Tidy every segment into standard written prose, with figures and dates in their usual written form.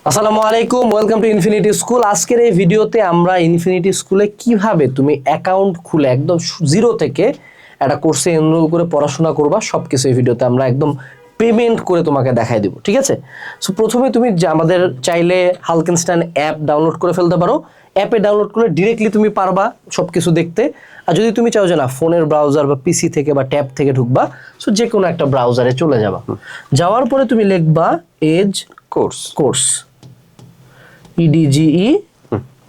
আসসালামু আলাইকুম, welcome to infinity school. আজকের এই ভিডিওতে আমরা ইনফিনিটি স্কুলে কিভাবে তুমি অ্যাকাউন্ট খুলে একদম জিরো থেকে একটা কোর্সে এনরোল করে পড়াশোনা করবা সবকিছু এই ভিডিওতে আমরা একদম পেমেন্ট করে তোমাকে দেখাই দিব, ঠিক আছে? সো প্রথমে তুমি আমাদের চাইলে হালকেনস্টাইন অ্যাপ ডাউনলোড করে ফেলতে পারো। অ্যাপে ডাউনলোড করে ডিরেক্টলি তুমি পারবা সবকিছু দেখতে। আর যদি তুমি চাও যে না ফোনের ব্রাউজার বা পিসি থেকে বা ট্যাব থেকে ঢুকবা, সো যে কোনো একটা ব্রাউজারে চলে যাবা। যাওয়ার পরে তুমি লিখবা এজ কোর্স EDGE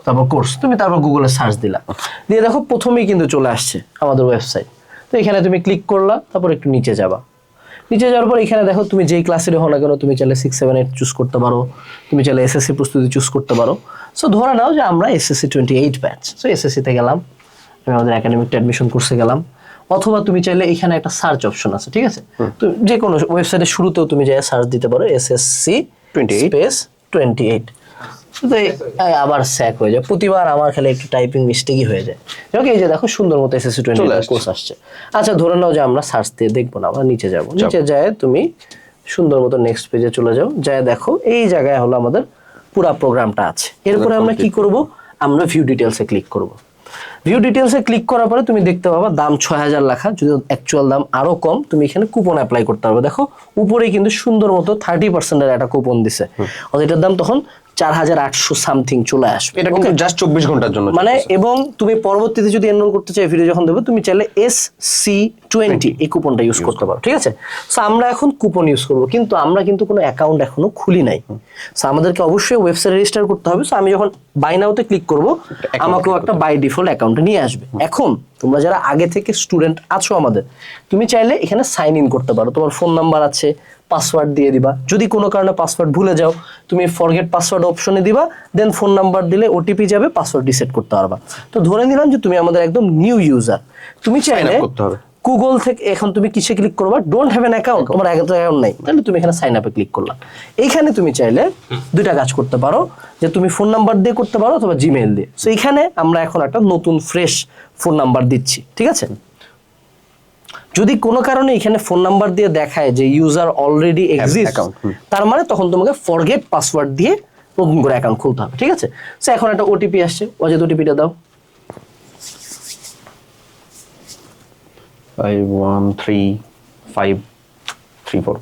তারপর কোর্স, তুমি তারপর গুগলে সার্চ দিলা, দিয়ে দেখো প্রথমেই কিন্তু চলে আসছে আমাদের ওয়েবসাইট। তো এখানে তুমি ক্লিক করলা, তারপর একটু নিচে যাবা। নিচে যাওয়ার পর এখানে দেখো তুমি যেই ক্লাসের হো না কেন, তুমি চাইলে 6, 7, 8 চুজ করতে পারো, তুমি চাইলে এসএসসি প্রস্তুতি চুজ করতে পারো। সো ধরে নাও যে আমরা এসএসসি 28 ব্যাচ, সো এসএসসিতে গেলাম, আমি আমাদের একাডেমিক অ্যাডমিশন কোর্সে গেলাম। অথবা তুমি চাইলে এখানে একটা সার্চ অপশন আছে, ঠিক আছে? তো যে কোনো ওয়েবসাইটের শুরুতেও তুমি যাই সার্চ দিতে পারো এসএসসি স্পেস 28। আবার স্যাক হয়ে যায়, প্রতিবার আমার খালি একটু টাইপিং মিস্টেকই হয়ে যায়। ওকে, এই যে দেখো সুন্দর মতো এসএসসি 28 কোর্স আসছে। আচ্ছা ধরে নাও যে আমরা সার্চ দিয়ে দেখবো না, আমরা নিচে যাব। নিচে যায় তুমি সুন্দর মতো নেক্সট পেজে চলে যাও, যায় দেখো এই জায়গায় হলো আমাদের পুরো প্রোগ্রামটা আছে। এরপরে আমরা কি করব, আমরা ভিউ ডিটেলসে ক্লিক করব। ভিউ ডিটেলসে ক্লিক করার পরে তুমি দেখতে পাবা দাম 6000 লেখা, যদি অ্যাকচুয়াল দাম আরো কম। তুমি এখানে কুপন অ্যাপ্লাই করতে পারবে। দেখো উপরেই কিন্তু সুন্দর মতো 30% একটা কুপন দিছে, এটার দাম তখন 4800 সামথিং চলে আসবে। এটা কিন্তু জাস্ট 24 ঘন্টার জন্য মানে, এবং তুমি পরবর্তীতে যদি এনরোল করতে চাই ভিডিও যখন দেবো, তুমি চাইলে SC20 এই কুপনটা ইউজ করতে পারো, ঠিক আছে? সো আমরা এখন কুপন ইউজ করবো, কিন্তু আমরা কিন্তু কোনো অ্যাকাউন্ট এখনো খুলি নাই। সো আমাদেরকে অবশ্যই ওয়েবসাইট রেজিস্টার করতে হবে। সো আমি যখন বাই নাওতে ক্লিক করব, আমাকেও একটা বাই ডিফল্ট অ্যাকাউন্টে নিয়ে আসবে। এখন তোমরা যারা আগে থেকে স্টুডেন্ট আছো আমাদের, তুমি চাইলে এখানে সাইন ইন করতে পারো। তোমার ফোন নাম্বার আছে, পাসওয়ার্ড দিয়ে দিবা। যদি কোনো কারণে পাসওয়ার্ড ভুলে যাও, তুমি ফরগেট পাসওয়ার্ড অপশনে দিবা, দেন ফোন নাম্বার দিলে ওটিপি যাবে, পাসওয়ার্ড রিসেট করতে পারবা। তো ধরে নিলাম যে তুমি আমাদের একদম নিউ ইউজার। তুমি চাইলে গুগল থেকে এখন তুমি কিসে ক্লিক করবা, ডোন্ট হ্যাভ অ্যান অ্যাকাউন্ট, তোমার অ্যাকাউন্ট নাই, তাহলে তুমি এখানে সাইন আপে ক্লিক করলা। এইখানে তুমি চাইলে দুইটা কাজ করতে পারো, যে তুমি ফোন নাম্বার দিয়ে করতে পারো অথবা জিমেইল দিয়ে। সো এখানে আমরা এখন একটা নতুন ফ্রেশ ফোন নাম্বার দিচ্ছি, ঠিক আছে? যদি কোনো কারণে এখানে ফোন নাম্বার দিয়ে দেখায় যে ইউজার অলরেডি এক্সিস্ট, তার মানে তখন তোমাকে ফরগেট পাসওয়ার্ড দিয়ে নতুন করে অ্যাকাউন্ট খুলতে হবে, ঠিক আছে? সো এখন একটা ওটিপি আসছে, অজয় ওটিপিটা দাও। 513534।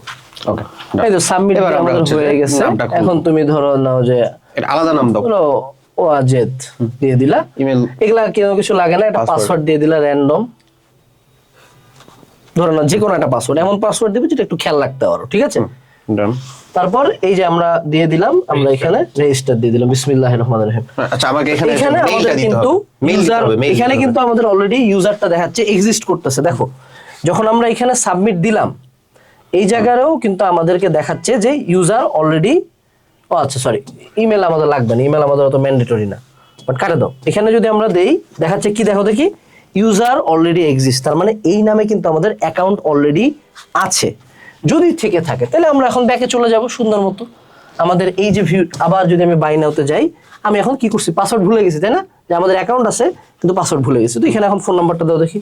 ওকে, এই তো সাবমিট আমাদের হয়ে গেছে। এখন তুমি ধরো নাও যে এটা আলাদা নাম দাও, ওয়াজেদ দিয়ে দিলা। ইমেল এগুলা কেউ কিছু লাগে না, একটা পাসওয়ার্ড দিয়ে দিলা র্যান্ডম, ধরো না যে কোনো একটা পাসওয়ার্ড, এমন পাসওয়ার্ড দিবে যেটা একটু খেয়াল রাখতে পারো, ঠিক আছে? তারপর এই যে আমরা দিয়ে দিলাম, আমরা এখানে রেজিস্টার দিয়ে দিলাম, বিসমিল্লাহির রহমানির রহিম। আচ্ছা, আমাকে এখানে আমাদের কিন্তু ইউজার, এখানে কিন্তু আমাদের অলরেডি ইউজারটা দেখাচ্ছে, এক্সিস্ট করতেছে। দেখো যখন আমরা এখানে সাবমিট দিলাম, এই জায়গায়ও কিন্তু আমাদেরকে দেখাচ্ছে যে ইউজার অলরেডি, ও আচ্ছা সরি, ইমেল আমাদের লাগবে না, ইমেল আমাদের অত ম্যান্ডেটরি না, বাট কাটে দাও। এখানে যদি আমরা দেই, দেখাচ্ছে কি দেখো দেখি, ইউজার অলরেডি এক্সিস্ট, তার মানে এই নামে কিন্তু আমাদের অ্যাকাউন্ট অলরেডি আছে। যদি থেকে থাকে তাহলে আমরা এখন ব্যাকে চলে যাব সুন্দর মতো। আমাদের এই যে ভিউ, আবার যদি আমি বাই নাওতে যাই, আমি এখন কি করছি, পাসওয়ার্ড ভুলে গেছি, তাই না? যে আমাদের অ্যাকাউন্ট আছে কিন্তু পাসওয়ার্ড ভুলে গেছি। তো এখানে এখন ফোন নাম্বারটা দাও দেখি।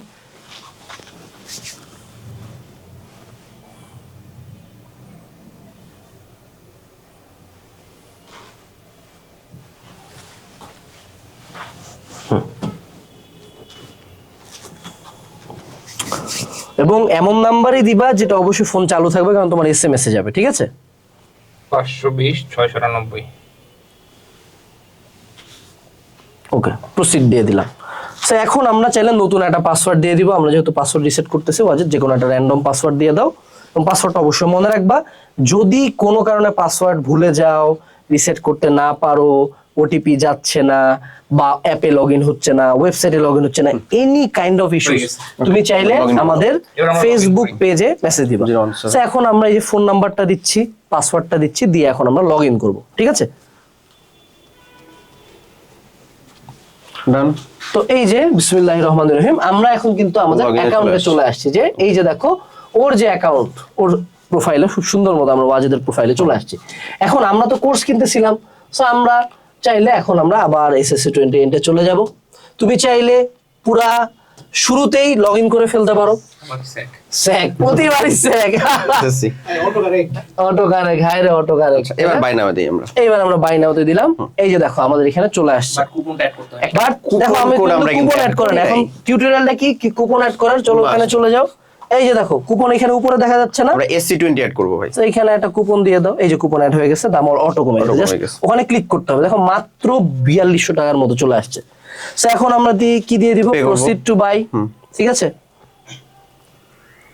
এবং এমন নাম্বারই দিবা যেটা অবশ্যই ফোন চালু থাকবে, কারণ তোমার SMS এ যাবে, ঠিক আছে? 520 699। ওকে, প্রসিড দিয়ে দিলাম। সো এখন আমরা চাইলে নতুন একটা পাসওয়ার্ড দিয়ে দিব। আমরা যেহেতু পাসওয়ার্ড রিসেট করতেছি, ওয়াজেদ যে কোনো একটা র্যান্ডম পাসওয়ার্ড দিয়ে দাও, এবং পাসওয়ার্ডটা অবশ্যই মনে রাখবা। যদি কোনো কারণে পাসওয়ার্ড ভুলে যাও, রিসেট করতে না পারো, ওটিপি যাচ্ছে না, বা অ্যাপে লগইন হচ্ছে না, ওয়েবসাইটে লগইন হচ্ছে না, এনি কাইন্ড অফ ইস্যুস, তুমি চাইলে আমাদের ফেসবুক পেজে মেসেজ দিবা। সো এখন আমরা এই যে ফোন নাম্বারটা দিচ্ছি, পাসওয়ার্ডটা দিচ্ছি, দিয়ে এখন আমরা লগইন করব, ঠিক আছে? ডান। তো এই যে বিসমিল্লাহির রহমানির রহিম, আমরা এখন কিন্তু আমাদের অ্যাকাউন্টে চলে আসছি। যে এই যে দেখো ওর যে অ্যাকাউন্ট, ওর প্রোফাইলে খুব সুন্দর মতো আমরা ওয়াজেদের প্রোফাইলে চলে আসছি। এখন আমরা তো কোর্স কিনতেছিলাম, সো আমরা চাইলে এখন আমরা আবার SSC 28 চলে যাব। তুমি চাইলে পুরা শুরুতেই লগ ইন করে ফেলতে পারো। স্যাক প্রতিবারই স্যাক। অটো কারেক্ট, হাই রে অটো কারেক্ট। এবার বাই নাও দিই আমরা। এইবার আমরা বাই নাওতে দিলাম। এই যে দেখো আমাদের এখানে চলে আসছে। কুপনটা অ্যাড করতে হয়। বাট দেখো আমি কোড আমরা কিন্তু কুপন অ্যাড করেন। add এখন করি। টিউটোরিয়ালটা কি কুপন অ্যাড করার, চলো বাস। ওখানে চলে যাও। এই যে দেখো কুপন এখানে উপরে দেখা যাচ্ছে না? আমরা SC20 অ্যাড করব ভাই। তো এখানে একটা কুপন দিয়ে দাও। এই যে কুপন অ্যাড হয়ে গেছে, দাম অটো কমে Auto কমে গেছে। গেছে। ওখানে ক্লিক করতে হবে। দেখো মাত্র 4200 টাকার মতো চলে আসছে। সো এখন আমরা কি দিয়ে দিব? Pay করবো। Proceed to buy. ঠিক আছে,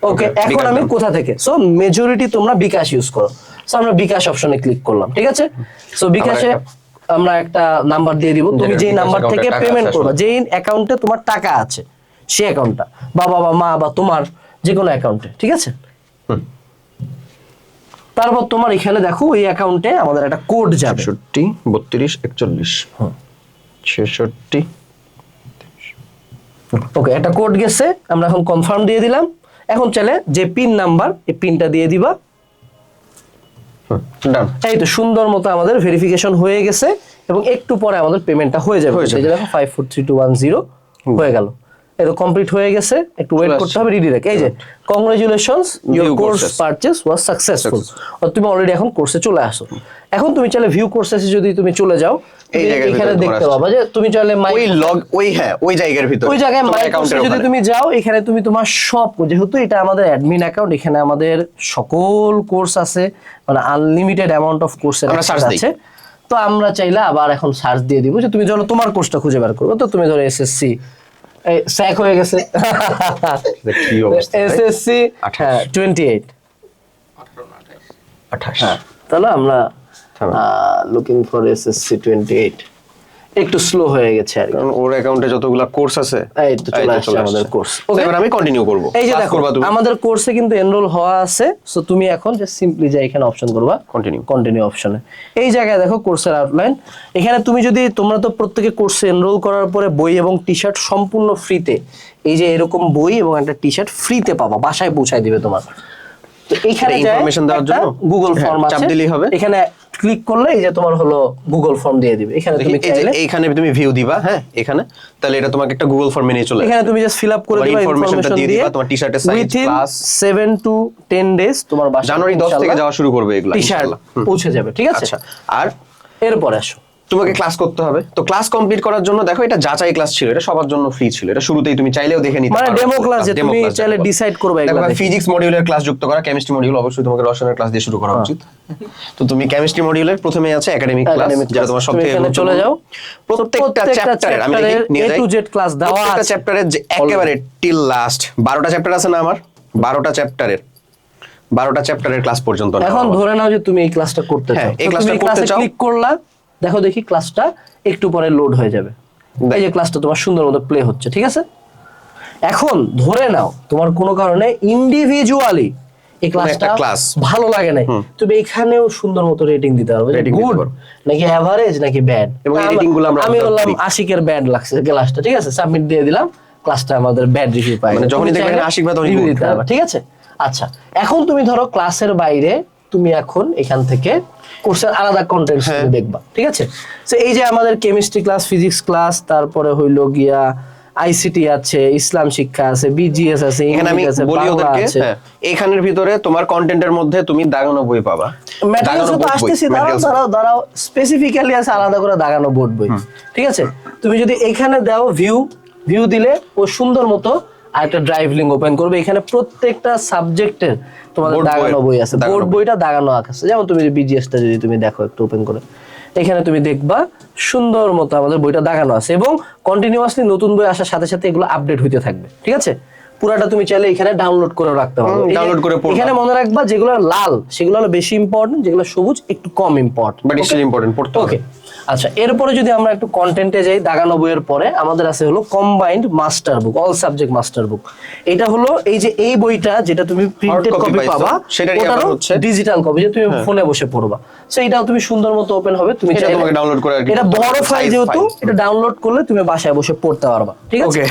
ওকে। এখন বিকাশ আমি দাম। কোথা থেকে? সো মেজরিটি তোমরা বিকাশ ইউজ করো। সো আমরা বিকাশ অপশনে ক্লিক করলাম। ঠিক আছে, সো বিকাশে আমরা একটা নাম্বার দিয়ে দিব। তুমি যেটা যেই বিকাশ নাম্বার account-এ থেকে টাকা পেমেন্ট আছে করবে, আসলে। যেই অ্যাকাউন্টে তোমার টাকা আছে সেই অ্যাকাউন্টটা, বাবা বা মা বা তোমার যে কোনো অ্যাকাউন্টে। ঠিক আছে, তারপর তোমার এখানে দেখো ওই অ্যাকাউন্টে আমাদের একটা কোড যাবে। 66 32 41 66। ওকে, একটা কোড গেছে, আমরা এখন কনফার্ম দিয়ে দিলাম। এখন চলে যে পিন নাম্বার, এই পিনটা দিয়ে দিবা। ডান। এই তো সুন্দর মতো আমাদের ভেরিফিকেশন হয়ে গেছে এবং একটু পরে আমাদের পেমেন্টটা হয়ে যাবে। হয়ে যাবে। এই যে দেখো 543210 হয়ে গেল। এই তো কমপ্লিট হয়ে গেছে, একটু ওয়েট চলে করতে আসছে। হবে রিডিরেক্ট। এই যে congratulations your View course courses. Purchase was successful. তুমি অলরেডি এখন কোর্সে চলে আসো। এখন তুমি চাইলে ভিউ কোর্সেসে যদি তুমি চলে যাও, এই তুমি জায়গার এখানে ভিতরে দেখতে তোমার পাবা যে তুমি চাইলে ওই লগ ওই হ্যাঁ ওই জায়গার ভিতরে ওই জায়গায় তোমার মাই অ্যাকাউন্টের কোর্সে যদি তুমি যাও, এখানে তুমি তোমার সব, যেহেতু এটা আমাদের অ্যাডমিন অ্যাকাউন্ট, এখানে আমাদের সকল কোর্স আছে, মানে আনলিমিটেড অ্যামাউন্ট অফ কোর্সের আমরা search দিই। আছে। তো আমরা চাইলে আবার এখন সার্চ দিয়ে দিব যে তুমি ধরো তোমার কোর্সটা খুঁজে বের করবে। তো তুমি ধরো এসএসসি স্যাক হয়ে গেছে, কি অবস্থা ভাই? এসএসসি 28। 28 হ্যাঁ, তাহলে আমরা থামো। লুকিং ফর এসএসসি 28 একটু স্লো হয়ে গেছে আর কি। কারণ ওর অ্যাকাউন্টে যতগুলা কোর্স আছে এই তো চলে আসছে আমাদের কোর্স। ওকে, এবার আমি কন্টিনিউ করব। এই যে Class দেখো করবা তুমি। আমাদের কোর্সে কিন্তু এনরোল হওয়া আছে। সো তুমি এখন যে সিম্পলি যা এখানে অপশন করবা Continue. কন্টিনিউ অপশনে। এই জায়গায় দেখো কোর্সের আউটলাইন। এখানে তুমি যদি, তোমরা তো প্রত্যেকে কোর্সে এনরোল করার পরে বই এবং টি-শার্ট সম্পূর্ণ ফ্রিতে, এই যে এরকম বই এবং একটা টি-শার্ট ফ্রিতে পাবা, বাসায় পৌঁছায় দিবে তোমার। তো এইখানে এটা information দেওয়ার জন্য? গুগল হ্যাঁ, ফর্ম চাপ আছে, দিলেই হবে। এখানে ক্লিক করলে এই যে তোমার হলো গুগল ফর্ম দিয়ে দিবে। এখানে তুমি এই যে চাইলে এইখানে তুমি ভিউ দিবা, হ্যাঁ এখানে, তাহলে এটা তোমাকে একটা গুগল ফর্মে নিয়ে চলে এখানে তুমি জাস্ট ফিল আপ করে তোমার দিবা informationটা ইনফরমেশন দিয়ে দিয়ে দিবা, তোমার টি-শার্টের size, within class। 7 to 10 days তোমার বাসায় জানুয়ারি 10 থেকে যাওয়া শুরু করবে এগুলা টি-শার্ট ইনশাআল্লাহ। পৌঁছে যাবে। ঠিক আছে, আচ্ছা, আর এরপরে আসো। তোমাকে ক্লাস করতে হবে। তো ক্লাস কমপ্লিট করার জন্য দেখো এটা যাচাই ক্লাস ছিল, এটা সবার জন্য ফ্রি ছিল, এটা শুরুতেই তুমি চাইলেও দেখে নিতে মানে পারো। ডেমো ক্লাস, যে Demo তুমি class চাইলে যেটা বলে। ডিসাইড করবে দেখো এগুলা দেখে। ফিজিক্স মডিউলের ক্লাস যুক্ত করা, কেমিস্ট্রি মডিউল অবশ্যই তোমাকে রসায়নের ক্লাস দিয়ে শুরু করা উচিত। তো তুমি কেমিস্ট্রি মডিউলের প্রথমে আছে একাডেমিক ক্লাস, Academic যেটা class। তোমার তুমি সবথেকে এখানে চলে যাও। প্রত্যেকটা চ্যাপ্টারের আমি দেখি নিয়ে A যাই to Z ক্লাস দেওয়া প্রত্যেকটা আছে। চ্যাপ্টারের যে একেবারে টিল লাস্ট 12টা চ্যাপ্টার আছে না আমার, 12টা চ্যাপ্টারের ক্লাস পর্যন্ত নেওয়া এখন হবে। ধরে নাও যে তুমি এই ক্লাসটা করতে হ্যাঁ, চাও, এই তো ক্লাসটা তুমি করতে ক্লাসে চাও। ক্লিক করলা, দেখো দেখি ক্লাসটা একটু পরে লোড হয়ে যাবে। এই যে ক্লাসটা তোমার সুন্দর মতো প্লে হচ্ছে। ঠিক আছে, এখন ধরে নাও তোমার কোনো কারণে ইন্ডিভিজুয়ালি এই ক্লাসটা class ভালো লাগে নাই, তুমি এখানেও সুন্দর মতো রেটিং দিতে পারবে, Rating দিতে গুড পারো। নাকি এভারেজ নাকি ব্যাড। এবং এই rating গুলো আমরা আমি observe বললাম করি। আশিকের ব্যাড লাগছে ক্লাসটা। ঠিক আছে, সাবমিট দিয়ে দিলাম, ক্লাসটা আমাদের ব্যাড রিভিউ পাই। মানে যখনই দেখবেন আশিক ভাই তখনই good। দিতে হবে। ঠিক আছে, আচ্ছা এখন তুমি ধরো ক্লাসের বাইরে তুমি এখন এখান থেকে কোর্সের আলাদা কন্টেন্ট তুমি দেখবা। ঠিক আছে, তো এই যে আমাদের কেমিস্ট্রি ক্লাস, ফিজিক্স ক্লাস, তারপরে হইলো গিয়া আইসিটি আছে, ইসলাম শিক্ষা আছে, বিজিএস আছে, এখানে আমি ইংলিশ আছে, বলি বাংলা ওদেরকে, আছে। হ্যাঁ, এখানের ভিতরে তোমার কন্টেন্টের মধ্যে তুমি দাগানো বই পাবা। ম্যাটেরিয়ালস তো book বই, আসতেছি, materials। দাঁড়াও স্পেসিফিক্যালি আছে আলাদা করে দাগানো বোর্ড বই। ঠিক আছে, তুমি যদি এখানে দাও ভিউ দিলে ও সুন্দর মতো আরেকটা ড্রাইভ লিংক ওপেন করবে। এখানে প্রত্যেকটা সাবজেক্টের তোমাদের Board দাগানো বইয়ের, বই আছে, দাগানো বোর্ড বই। বইটা দাগানো আছে। যেমন তুমি বিজিএসটা যদি তুমি দেখো একটু ওপেন করে, এখানে তুমি দেখবা সুন্দর মতো আমাদের বইটা দাগানো আছে এবং কন্টিনিউয়াসলি নতুন বই আসার সাথে সাথে এগুলো আপডেট হইতে থাকবে। ঠিক আছে, পুরাটা তুমি চাইলে এখানে ডাউনলোড করে রাখতে পারো। এই যে download করে পড়বা। এখানে মনে রাখবা যেগুলো লাল সেগুলো হলো বেশি ইম্পর্টেন্ট, যেগুলো সবুজ একটু কম ইম্পর্টেন্ট। বাট স্টিল ইম্পর্টেন্ট পড়তে হবে। ওকে, আচ্ছা এরপরে যদি আমরা একটু কন্টেন্টে যাই, দাগানো বইয়ের পরে আমাদের আছে হলো কম্বাইন্ড মাস্টার বুক, অল সাবজেক্ট মাস্টার বুক। এটা হলো এই যে এই বইটা যেটা তুমি প্রিন্টেড copy কপি পাইছো, পাবা, সেটারই আবার হচ্ছে ডিজিটাল কপি, যে তুমি ফোনে বসে পড়বা। সো এটাও তুমি সুন্দর মতো ওপেন হবে, তুমি এটা চাইলে তোমাকে download করে আর কি এটা করতে বড় হবে, ফাইল size যেহেতু file। এটা ডাউনলোড করলে তুমি বাসায় বসে পড়তে পারবা। ঠিক আছে, Okay,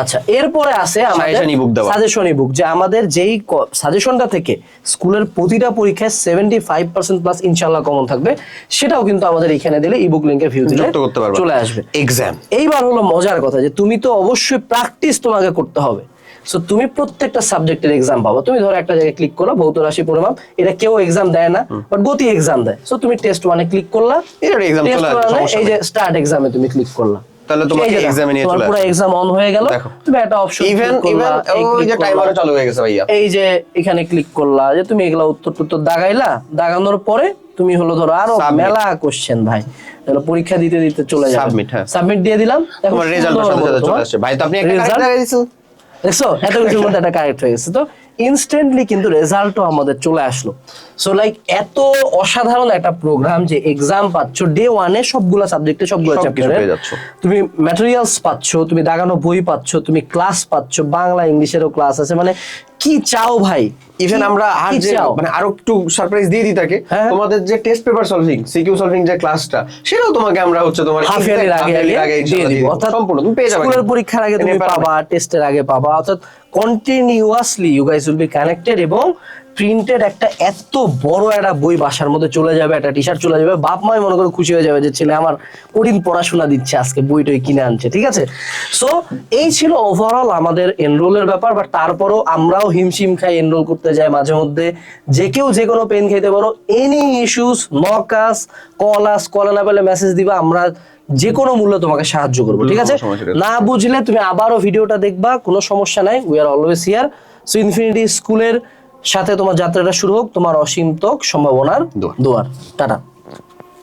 আচ্ছা এরপরে আছে আমাদের Suggestion ebook দেওয়া। সাজেশন ইবুক, যে আমাদের যেই সাজেশনটা থেকে স্কুলের প্রতিটা পরীক্ষায় 75% প্লাস ইনশাআল্লাহ কমন থাকবে, সেটাও কিন্তু আমাদের এখানে দিলে ইবুক লিংকে ভিউ দিলে যুক্ত করতে পারবা। চলে আসবে। এক্সাম এইবার হলো মজার কথা, যে তুমি তো অবশ্যই প্র্যাকটিস তোমাকে করতে হবে। সো তুমি প্রত্যেকটা সাবজেক্টের এক্সাম পাবো। তুমি ধরো একটা জায়গায় ক্লিক করলা, ভৌত রাশি পরিমাপ, এটা কেউ এক্সাম দেয় না, বাট গতি এক্সাম দেয়। সো তুমি টেস্ট 1 ক্লিক করলা, এর এক্সাম টেস্ট চলে আসবে, 1 সমস্যা এই যে নেই। স্টার্ট এক্সামে তুমি ক্লিক করলা, তাহলে তোমাকে এক্সামে নিয়ে চলে পুরো আসবে। এক্সাম অন হয়ে গেল। দেখো। তুমি একটা অপশন ইভেন ওই যে টাইমারও চালু হয়ে গেছে ভাইয়া। এই যে এখানে ক্লিক করলা, যে তুমি এগুলা উত্তর দাগাইলা, দাগানোর পরে তুমি হলো ধরো আরো Submit। মেলা কোশ্চেন ভাই, তাহলে পরীক্ষা দিতে দিতে চলে যাবে। Submit, হ্যাঁ। সাবমিট দিয়ে দিলাম, দেখো তোমার রেজাল্টের সাথে সাথে চলে আসছে। ভাই তো আপনি একটা Result- কারেক্ট লাগাই দিয়েছেন। দেখছো এত কিছুর মধ্যে একটা কারেক্ট হয়ে গেছে, তো ইনস্ট্যান্টলি কিন্তু রেজাল্টও আমাদের চলে আসলো। সো লাইক এত অসাধারণ একটা প্রোগ্রাম, যে এক্সাম পাচ্ছ ডে 1 সবগুলো সাবজেক্টে সবগুলো সবকিছু চ্যাপ্টারে পেয়ে যাচ্ছ। তুমি ম্যাটেরিয়ালস পাচ্ছ, তুমি দাগানো বই পাচ্ছ, তুমি ক্লাস পাচ্ছ, বাংলা ইংলিশেরও ক্লাস আছে। মানে কি চাও ভাই, ইভেন আমরা আর কি যে চাও? মানে আরো একটু সারপ্রাইজ দিয়ে দিই তাকে, হ্যাঁ। তোমাদের যে test paper solving, CQ solving যে ক্লাসটা, সেটাও তোমাকে আমরা হচ্ছে তোমার হাফ ইয়ারের আগে half yearly আগে দিয়ে ইনশাআল্লাহ দিব। দিয়ে দিব। অর্থাৎ সম্পূর্ণ তুমি পেয়ে যাবে। স্কুলের পরীক্ষার আগে তুমি পাবা, টেস্টের আগে পাবা, অর্থাৎ continuously you guys will be connected. এবং প্রিন্টেড একটা এত বড় একটা বই বাসার মধ্যে চলে যাবে, একটা টি শার্ট চলে যাবে, বাপ মাই মনে করে খুশি হয়ে যাবে যে ছেলে আমার কঠিন পড়াশোনা দিচ্ছে, আজকে বইটই কিনে আনছে, ঠিক আছে। সো এই ছিল ওভারঅল আমাদের এনরোলের ব্যাপার। বাট তারপরও আমরাও হিমশিম খাই এনরোল করতে যাই মাঝে মধ্যে। যে কেউ যে কোনো পেন খেতে পারো, এনি ইস্যুস নকাস, কল না পেলে মেসেজ দিবা, আমরা যে কোনো মূল্যে তোমাকে সাহায্য করবো, ঠিক আছে। সমস্যা নেই। না বুঝলে তুমি আবারও ভিডিওটা দেখবা, কোনো সমস্যা নাই, we are always here. So infinity স্কুলের সাথে তোমার যাত্রাটা শুরু হোক, তোমার অসীম তক সম্ভাবনার দোয়ার। দুয়ার। টাটা।